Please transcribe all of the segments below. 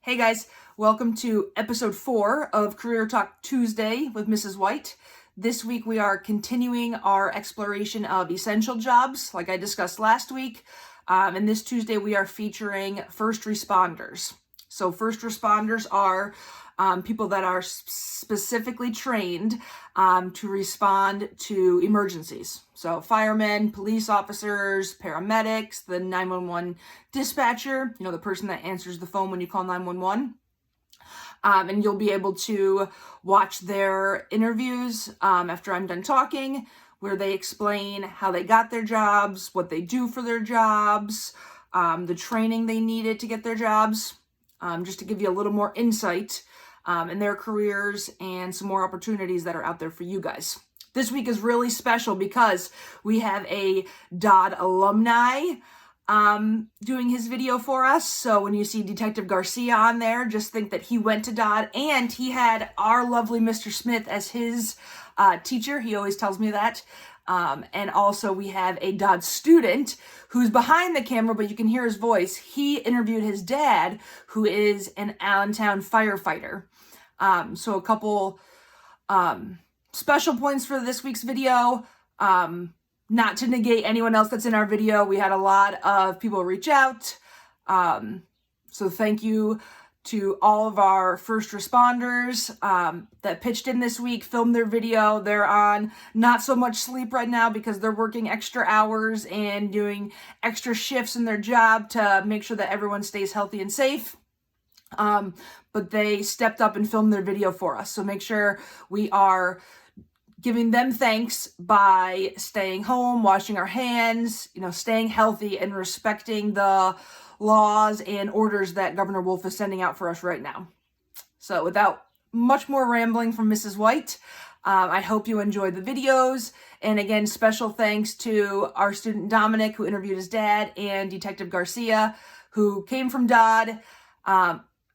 Hey guys, welcome to episode 4 of Career Talk Tuesday with Mrs. Wight. This week we are continuing our exploration of essential jobs, like I discussed last week. And this Tuesday we are featuring first responders. So first responders are people that are specifically trained to respond to emergencies. So firemen, police officers, paramedics, the 911 dispatcher, the person that answers the phone when you call 911. And you'll be able to watch their interviews after I'm done talking, where they explain how they got their jobs, what they do for their jobs, the training they needed to get their jobs, just to give you a little more insight in their careers and some more opportunities that are out there for you guys. This week is really special because we have a Dodd alumni doing his video for us. So when you see Detective Garcia on there, just think that he went to Dodd, and he had our lovely Mr. Smith as his teacher. He always tells me that. And also we have a Dodd student who's behind the camera, but you can hear his voice. He interviewed his dad, who is an Allentown firefighter. So a couple special points for this week's video. Not to negate anyone else that's in our video. We had a lot of people reach out. So thank you to all of our first responders that pitched in this week, filmed their video. They're on not so much sleep right now because they're working extra hours and doing extra shifts in their job to make sure that everyone stays healthy and safe. But they stepped up and filmed their video for us. So make sure we are giving them thanks by staying home, washing our hands, staying healthy and respecting the laws and orders that Governor Wolf is sending out for us right now. So without much more rambling from Mrs. Wight, I hope you enjoyed the videos. And again, special thanks to our student Dominic, who interviewed his dad, and Detective Garcia, who came from Dodd.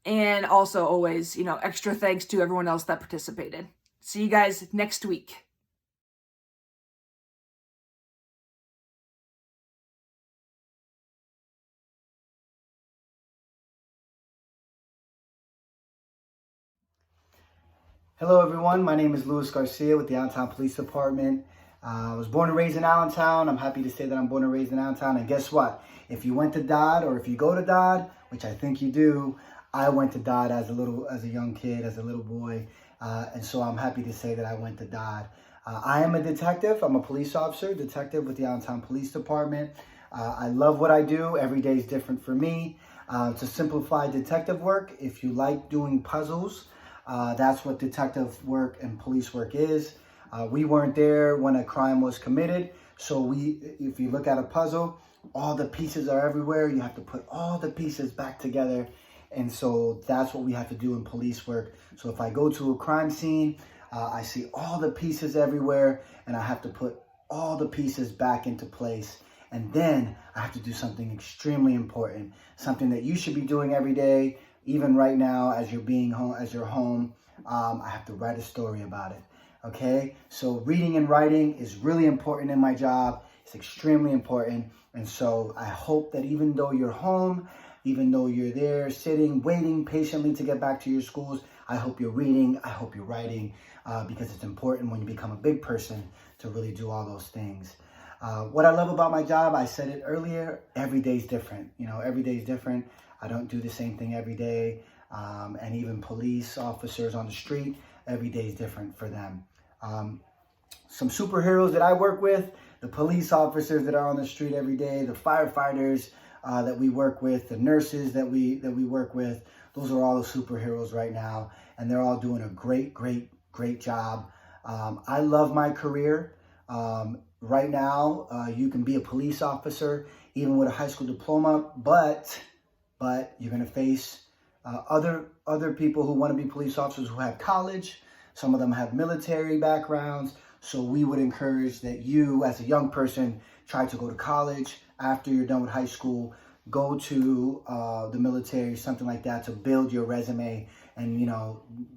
And also always, extra thanks to everyone else that participated. See you guys next week. Hello everyone, my name is Luis Garcia with the Allentown Police Department. I was born and raised in Allentown. I'm happy to say that I'm born and raised in Allentown. And guess what? If you went to Dodd, or if you go to Dodd, which I think you do, I went to Dodd as a young kid, as a little boy. And so I'm happy to say that I went to Dodd. I am a detective. I'm a police officer, detective with the Allentown Police Department. I love what I do. Every day is different for me. To simplify detective work, if you like doing puzzles, that's what detective work and police work is. We weren't there when a crime was committed. So if you look at a puzzle, all the pieces are everywhere. You have to put all the pieces back together. And so that's what we have to do in police work. So if I go to a crime scene, I see all the pieces everywhere, and I have to put all the pieces back into place. And then I have to do something extremely important, something that you should be doing every day, even right now as you're home. I have to write a story about it. Okay, so reading and writing is really important in my job. It's extremely important. And so I hope that even though you're home, even though you're there sitting, waiting patiently to get back to your schools, I hope you're reading, I hope you're writing, because it's important when you become a big person to really do all those things. What I love about my job, I said it earlier, every day's different. Every day's different. I don't do the same thing every day. And even police officers on the street, every day is different for them. Some superheroes that I work with, the police officers that are on the street every day, the firefighters that we work with, the nurses that we work with, those are all the superheroes right now, and they're all doing a great job. I love my career. Right now, you can be a police officer even with a high school diploma, but you're going to face other people who want to be police officers who have college. Some of them have military backgrounds. So we would encourage that you, as a young person, try to go to college after you're done with high school. Go to the military, something like that, to build your resume. And,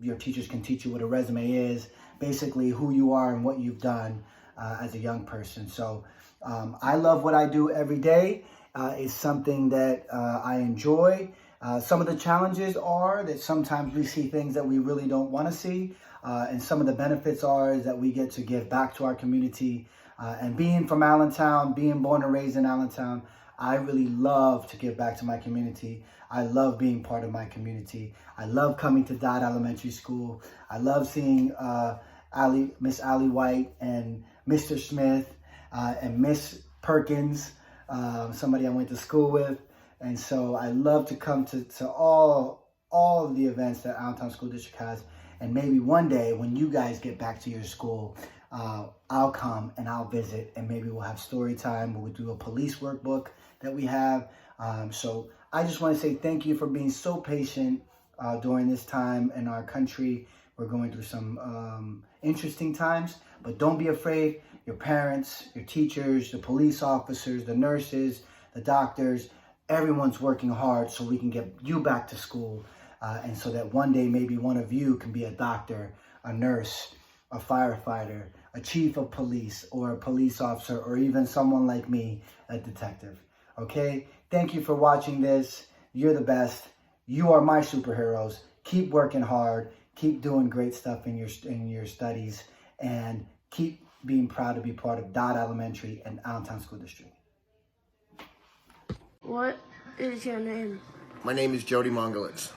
your teachers can teach you what a resume is, basically who you are and what you've done as a young person. So I love what I do every day. It's something that I enjoy. Some of the challenges are that sometimes we see things that we really don't want to see. And some of the benefits are is that we get to give back to our community. And being from Allentown, being born and raised in Allentown, I really love to give back to my community. I love being part of my community. I love coming to Dodd Elementary School. I love seeing Miss Allie Wight and Mr. Smith and Miss Perkins, somebody I went to school with. And so I love to come to all of the events that Allentown School District has. And maybe one day when you guys get back to your school, I'll come and I'll visit, and maybe we'll have story time. We'll do a police workbook that we have. So I just want to say thank you for being so patient during this time in our country. We're going through some interesting times, but don't be afraid. Your parents, your teachers, the police officers, the nurses, the doctors, everyone's working hard so we can get you back to school. And so that one day maybe one of you can be a doctor, a nurse, a firefighter, a chief of police, or a police officer, or even someone like me, a detective. Okay? Thank you for watching this. You're the best. You are my superheroes. Keep working hard. Keep doing great stuff in your studies, and keep being proud to be part of Dodd Elementary and Allentown School District. What is your name? My name is Jody Mongolitz.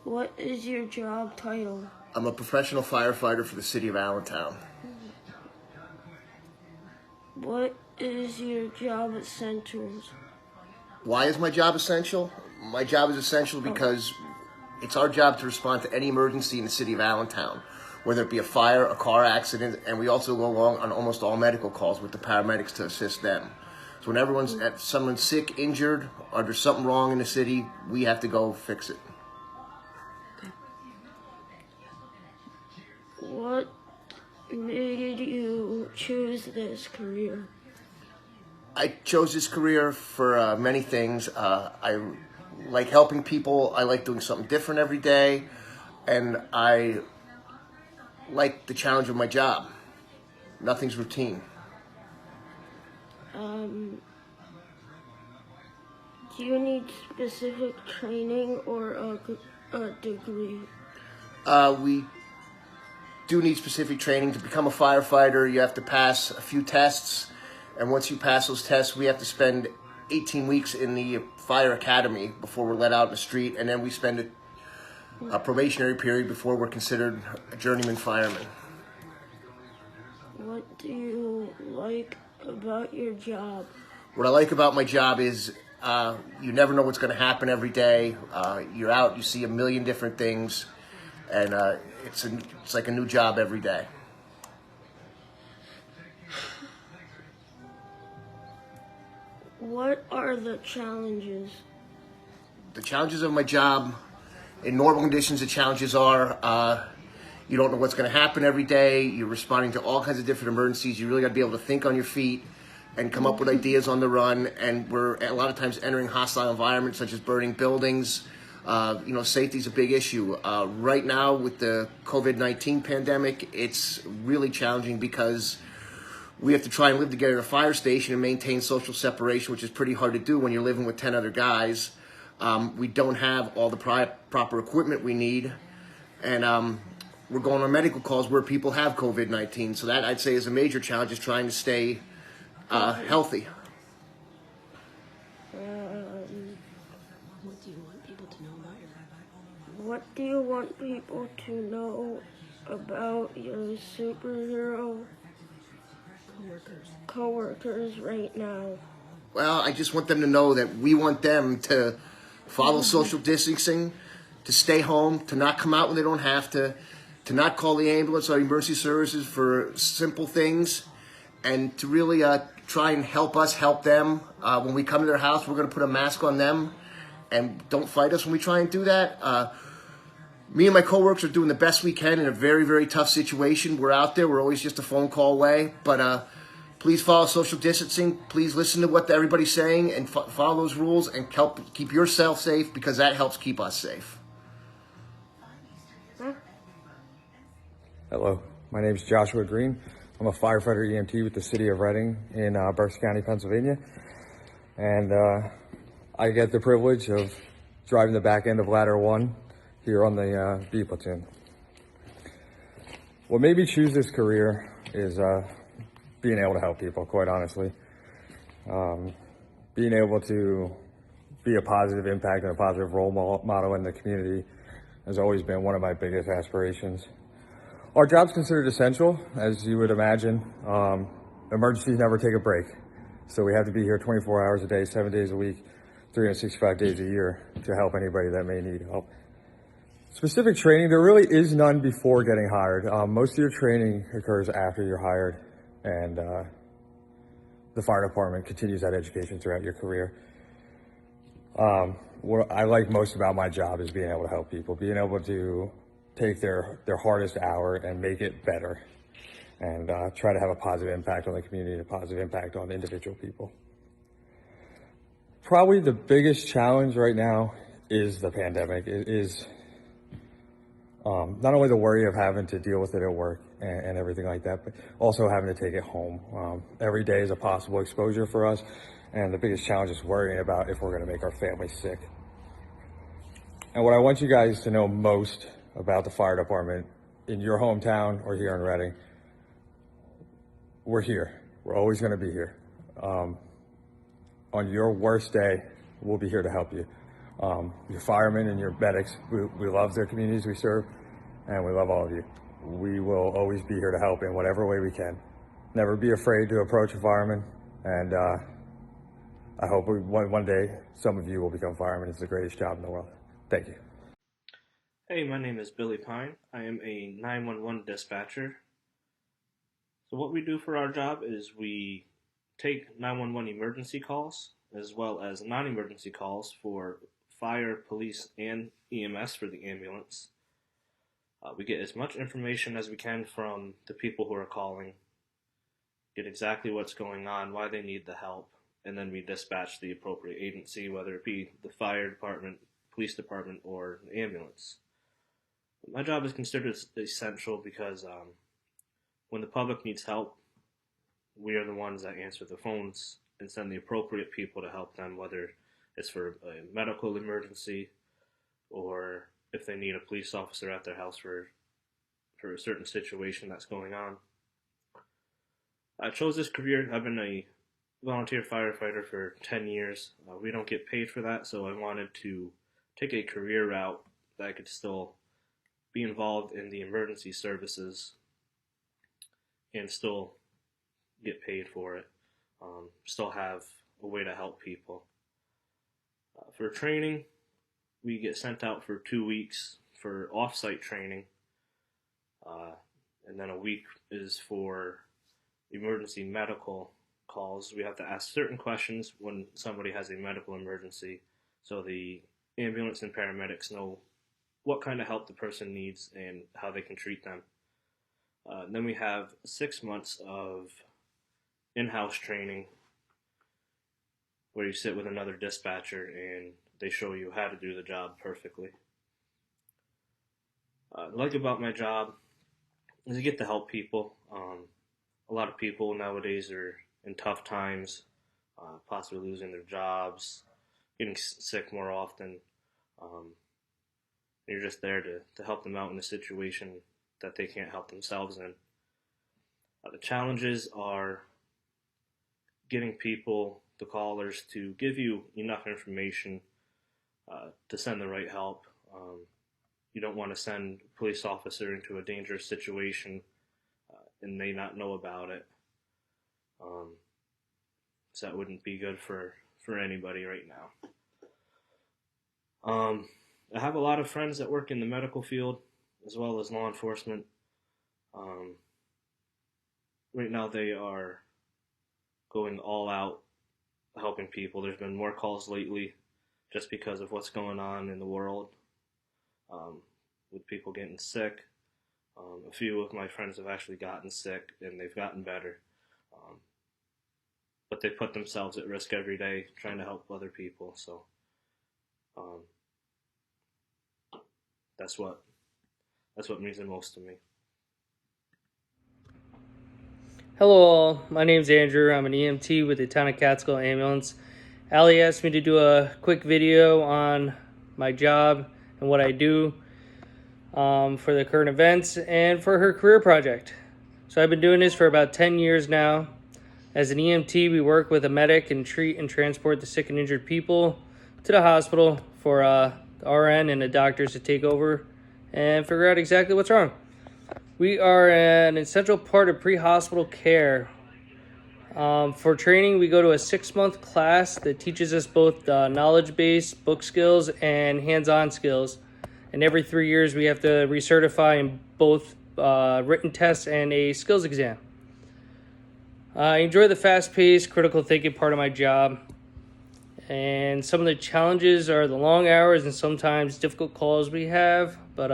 What is your job title? I'm a professional firefighter for the city of Allentown. What is your job essentials? Why is my job essential? My job is essential because it's our job to respond to any emergency in the city of Allentown, whether it be a fire, a car accident, and we also go along on almost all medical calls with the paramedics to assist them. So when someone's sick, injured, or there's something wrong in the city, we have to go fix it. What made you choose this career? I chose this career for many things. I like helping people. I like doing something different every day. And I like the challenge of my job. Nothing's routine. Do you need specific training or a degree? We do need specific training. To become a firefighter, you have to pass a few tests. And once you pass those tests, we have to spend 18 weeks in the fire academy before we're let out in the street. And then we spend a probationary period before we're considered a journeyman fireman. What do you like about your job? What I like about my job is you never know what's going to happen every day. You're out, you see a million different things, and it's like a new job every day. What are the challenges? The challenges of my job, in normal conditions, the challenges are you don't know what's going to happen every day. You're responding to all kinds of different emergencies. You really got to be able to think on your feet and come up with ideas on the run. And we're a lot of times entering hostile environments such as burning buildings. Safety is a big issue. Right now with the COVID-19 pandemic, it's really challenging because we have to try and live together in a fire station and maintain social separation, which is pretty hard to do when you're living with 10 other guys. We don't have all the proper equipment we need. And we're going on medical calls where people have COVID-19. So that, I'd say, is a major challenge, is trying to stay healthy. What do you want people to know about your What do you want people to know about your superhero coworkers right now? Well, I just want them to know that we want them to follow social distancing, to stay home, to not come out when they don't have to not call the ambulance or emergency services for simple things, and to really try and help us help them. When we come to their house, we're going to put a mask on them, and don't fight us when we try and do that. Me and my coworkers are doing the best we can in a very, very tough situation. We're out there. We're always just a phone call away. But please follow social distancing. Please listen to what everybody's saying and follow those rules, and help keep yourself safe, because that helps keep us safe. Hello, my name is Joshua Green. I'm a firefighter EMT with the City of Reading in Berks County, Pennsylvania. and I get the privilege of driving the back end of Ladder 1 here on the B platoon. What made me choose this career is being able to help people, quite honestly. Being able to be a positive impact and a positive role model in the community has always been one of my biggest aspirations. Our job's considered essential, as you would imagine. Emergencies never take a break. So we have to be here 24 hours a day, 7 days a week, 365 days a year to help anybody that may need help. Specific training, there really is none before getting hired. Most of your training occurs after you're hired, and the fire department continues that education throughout your career. What I like most about my job is being able to help people, being able to take their hardest hour and make it better, and try to have a positive impact on the community, a positive impact on individual people. Probably the biggest challenge right now is the pandemic. It is not only the worry of having to deal with it at work and everything like that, but also having to take it home. Every day is a possible exposure for us, and the biggest challenge is worrying about if we're going to make our family sick. And what I want you guys to know most about the fire department in your hometown or here in Reading, we're here. We're always going to be here. On your worst day, we'll be here to help you. Your firemen and your medics, we love their communities we serve, and we love all of you. We will always be here to help in whatever way we can. Never be afraid to approach a fireman, and I hope one day some of you will become firemen. It's the greatest job in the world. Thank you. Hey, my name is Billy Pine. I am a 911 dispatcher. So what we do for our job is we take 911 emergency calls as well as non-emergency calls for fire, police, and EMS for the ambulance. We get as much information as we can from the people who are calling, get exactly what's going on, why they need the help, and then we dispatch the appropriate agency, whether it be the fire department, police department, or the ambulance. My job is considered essential because when the public needs help, we are the ones that answer the phones and send the appropriate people to help them, whether it's for a medical emergency or if they need a police officer at their house for a certain situation that's going on. I chose this career. I've been a volunteer firefighter for 10 years. We don't get paid for that, so I wanted to take a career route that I could still be involved in the emergency services and still get paid for it, still have a way to help people. For training, we get sent out for 2 weeks for off-site training, and then a week is for emergency medical calls. We have to ask certain questions when somebody has a medical emergency, so the ambulance and paramedics know what kind of help the person needs and how they can treat them. Then we have 6 months of in-house training where you sit with another dispatcher and they show you how to do the job perfectly. What I like about my job is you get to help people. A lot of people nowadays are in tough times, possibly losing their jobs, getting sick more often. You're just there to help them out in a situation that they can't help themselves in. The challenges are getting people, the callers, to give you enough information to send the right help. You don't want to send a police officer into a dangerous situation and they not know about it. So that wouldn't be good for anybody right now. I have a lot of friends that work in the medical field as well as law enforcement. Right now they are going all out helping people. There's been more calls lately just because of what's going on in the world with people getting sick. A few of my friends have actually gotten sick and they've gotten better. But they put themselves at risk every day trying to help other people. So that's what means the most to me. Hello all, my name's Andrew. I'm an EMT with the Town of Catskill Ambulance, Allie asked me to do a quick video on my job and what I do for the current events and for her career project. So I've been doing this for about 10 years now. As an EMT, we work with a medic and treat and transport the sick and injured people to the hospital for the RN and the doctors to take over and figure out exactly what's wrong. We are an essential part of pre-hospital care. For training, we go to a 6-month class that teaches us both knowledge-based book skills and hands-on skills. And every 3 years, we have to recertify in both written tests and a skills exam. I enjoy the fast-paced, critical thinking part of my job. And some of the challenges are the long hours and sometimes difficult calls we have. But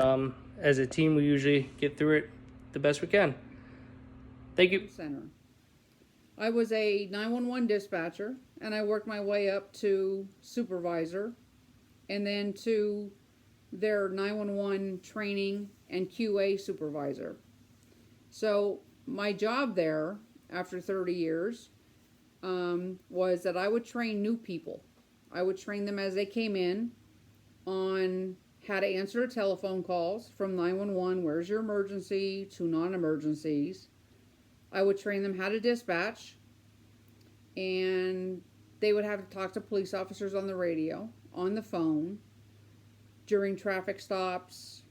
as a team, we usually get through it the best we can. Thank you. Center. I was a 911 dispatcher, and I worked my way up to supervisor and then to their 911 training and QA supervisor. So my job there after 30 years was that I would train new people. I would train them as they came in on how to answer telephone calls from 911, where's your emergency, to non-emergencies. I would train them how to dispatch, and they would have to talk to police officers on the radio, on the phone, during traffic stops,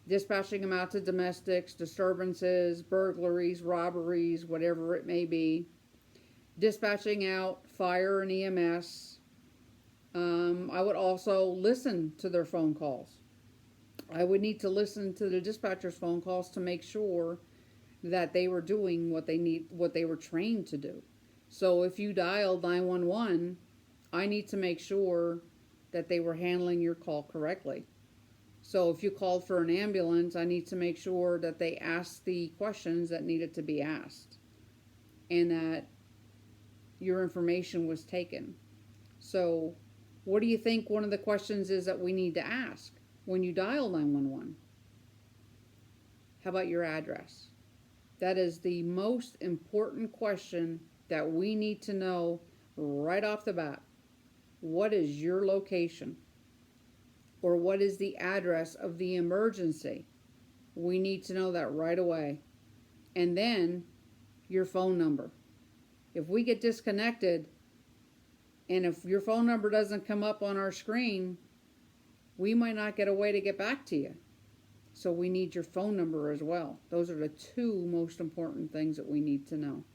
dispatching them out to domestics, disturbances, burglaries, robberies, whatever it may be, dispatching out fire and EMS. I would also listen to their phone calls. I would need to listen to the dispatcher's phone calls to make sure that they were doing what they were trained to do. So if you dialed 911, I need to make sure that they were handling your call correctly. So if you called for an ambulance, I need to make sure that they asked the questions that needed to be asked and that your information was taken. So what do you think one of the questions is that we need to ask when you dial 911? How about your address? That is the most important question that we need to know right off the bat. What is your location? Or what is the address of the emergency? We need to know that right away. And then your phone number. If we get disconnected and if your phone number doesn't come up on our screen, we might not get a way to get back to you. So we need your phone number as well. Those are the two most important things that we need to know.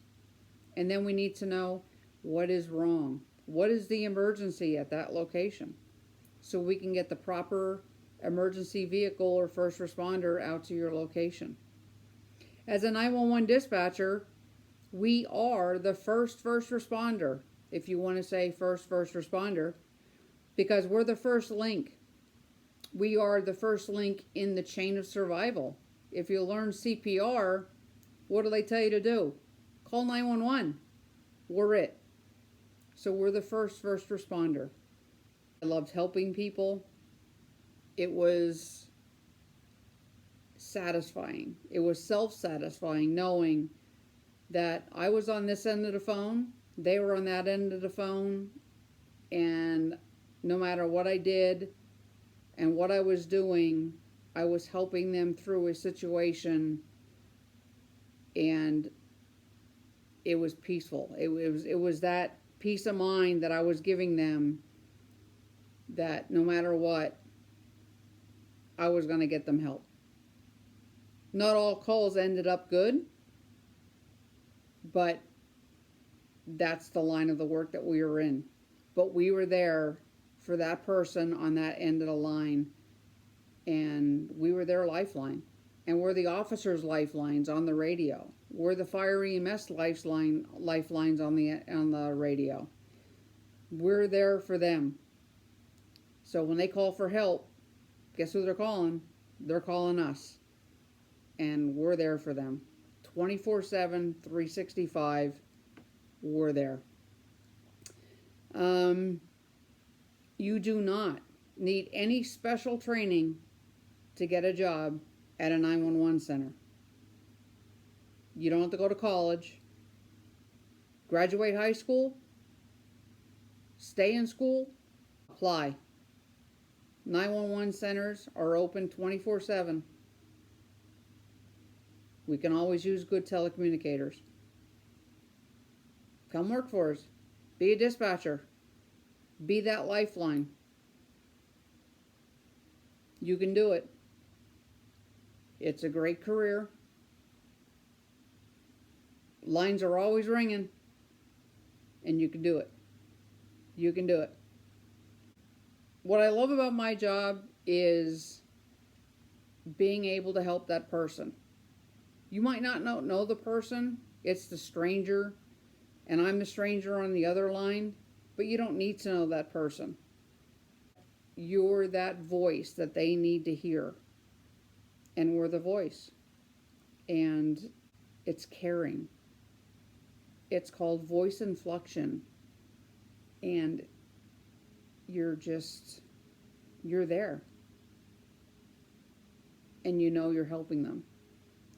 And then we need to know what is wrong. What is the emergency at that location? So we can get the proper emergency vehicle or first responder out to your location. As a 911 dispatcher, we are the first responder, if you want to say first responder, because we're the first link. We are the first link in the chain of survival. If you learn CPR, what do they tell you to do? Call 911. We're it. So we're the first responder. I loved helping people. It was satisfying. It was self-satisfying knowing that I was on this end of the phone, they were on that end of the phone, and no matter what I did and what I was doing, I was helping them through a situation, and it was peaceful. It was that peace of mind that I was giving them, that no matter what, I was going to get them help. Not all calls ended up good, but that's the line of the work that we were in. But we were there for that person on that end of the line, and we were their lifeline. And we're the officers' lifelines on the radio. We're the fire EMS lifelines on the radio. We're there for them. So when they call for help, guess who they're calling? They're calling us. And we're there for them. 24/7, 365, we're there. You do not need any special training to get a job at a 911 center. You don't have to go to college, graduate high school, stay in school, apply. 911 centers are open 24/7. We can always use good telecommunicators. Come work for us. Be a dispatcher. Be that lifeline. You can do it. It's a great career. Lines are always ringing, and you can do it. You can do it. What I love about my job is being able to help that person. You might not know the person. It's the stranger, and I'm the stranger on the other line, but you don't need to know that person. You're that voice that they need to hear, and we're the voice. And it's caring. It's called voice inflection, and you're there, and you know you're helping them.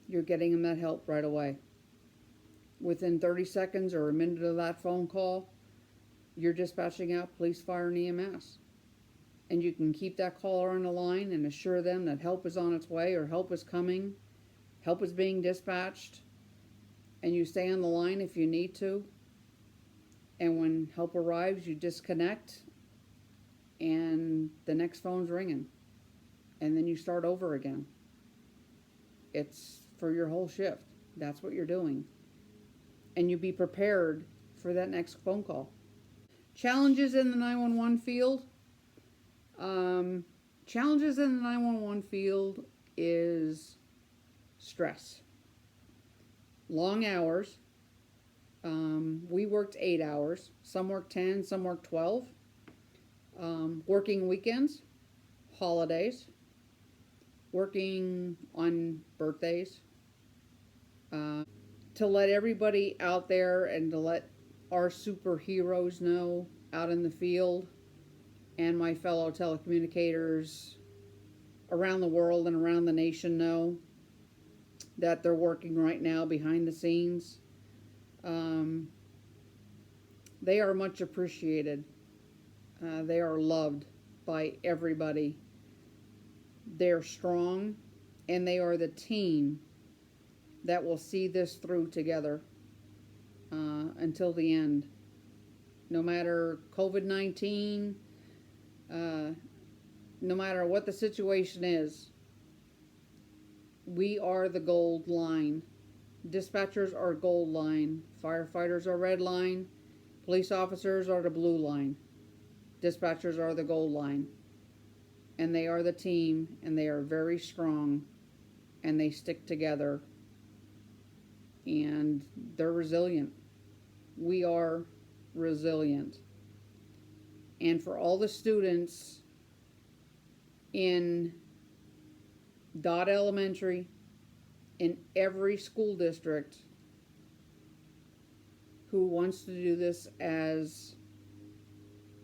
You're getting them that help right away. Within 30 seconds or a minute of that phone call, you're dispatching out police, fire, and EMS. And you can keep that caller on the line and assure them that help is on its way, or help is coming, help is being dispatched, and you stay on the line if you need to. And when help arrives, you disconnect, and the next phone's ringing, and then you start over again. It's for your whole shift. That's what you're doing. And you be prepared for that next phone call. Challenges in the 911 field. Challenges in the 911 field is stress. Long hours. We worked 8 hours. Some worked 10, some worked 12. Working weekends, holidays, working on birthdays, to let everybody out there and to let our superheroes know out in the field, and my fellow telecommunicators around the world and around the nation know that they're working right now behind the scenes. They are much appreciated. They are loved by everybody. They're strong, and they are the team that will see this through together until the end. No matter COVID-19, no matter what the situation is, we are the gold line. Dispatchers are gold line. Firefighters are red line. Police officers are the blue line. Dispatchers are the gold line. And they are the team, and they are very strong, and they stick together, and they're resilient. We are resilient. And for all the students in Dodd Elementary, in every school district who wants to do this as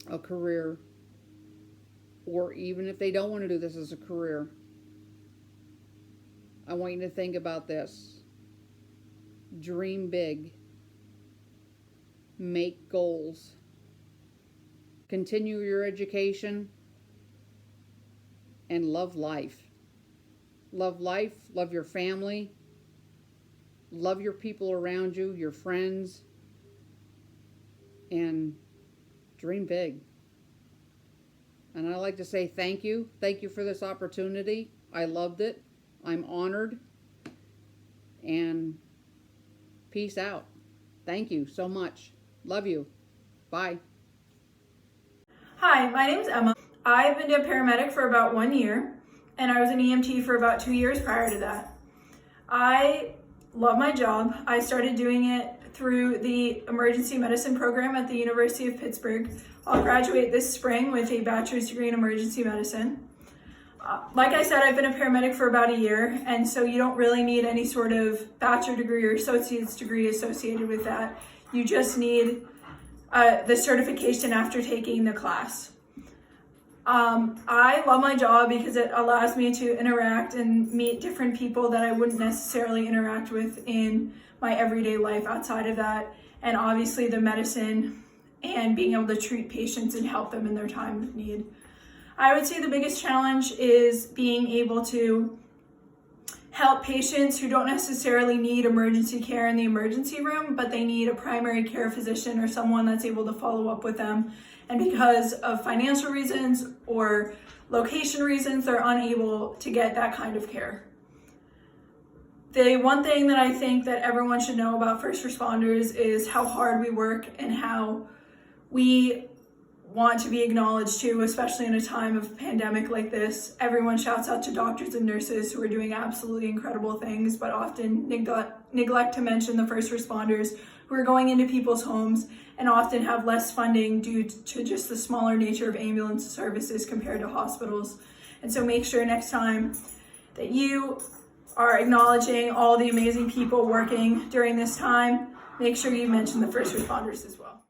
a career, or even if they don't want to do this as a career, I want you to think about this. Dream big. Make goals. Continue your education, and love life. Love life, love your family, love your people around you, your friends, and dream big. And I like to say thank you. Thank you for this opportunity. I loved it. I'm honored. And peace out. Thank you so much. Love you. Bye. Hi, my name's Emma. I've been a paramedic for about 1 year, and I was an EMT for about 2 years prior to that. I love my job. I started doing it through the emergency medicine program at the University of Pittsburgh. I'll graduate this spring with a bachelor's degree in emergency medicine. Like I said, I've been a paramedic for about a year, and so you don't really need any sort of bachelor degree or associate's degree associated with that. You just need the certification after taking the class. I love my job because it allows me to interact and meet different people that I wouldn't necessarily interact with in my everyday life outside of that. And obviously the medicine and being able to treat patients and help them in their time of need. I would say the biggest challenge is being able to help patients who don't necessarily need emergency care in the emergency room, but they need a primary care physician or someone that's able to follow up with them. And because of financial reasons or location reasons, they're unable to get that kind of care. The one thing that I think that everyone should know about first responders is how hard we work and how we want to be acknowledged too, especially in a time of pandemic like this. Everyone shouts out to doctors and nurses who are doing absolutely incredible things, but often neglect to mention the first responders who are going into people's homes and often have less funding due to just the smaller nature of ambulance services compared to hospitals. And so make sure next time that you are acknowledging all the amazing people working during this time, make sure you mention the first responders as well.